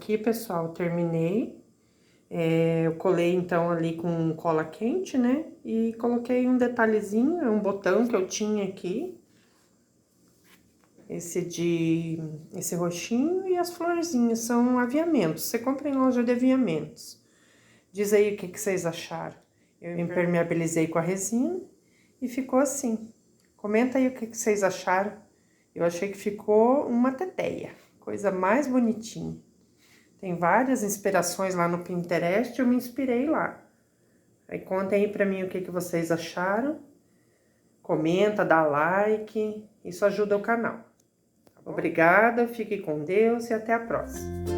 aqui, pessoal, terminei. Eu colei, então, ali com cola quente, né? E coloquei um detalhezinho, um botão que eu tinha aqui. Esse roxinho e as florzinhas, são aviamentos. Você compra em loja de aviamentos. Diz aí o que vocês acharam. Eu impermeabilizei com a resina e ficou assim. Comenta aí o que vocês acharam. Eu achei que ficou uma teteia, coisa mais bonitinha. Tem várias inspirações lá no Pinterest, eu me inspirei lá. Aí contem aí pra mim o que vocês acharam. Comenta, dá like, isso ajuda o canal. Obrigada, fique com Deus e até a próxima.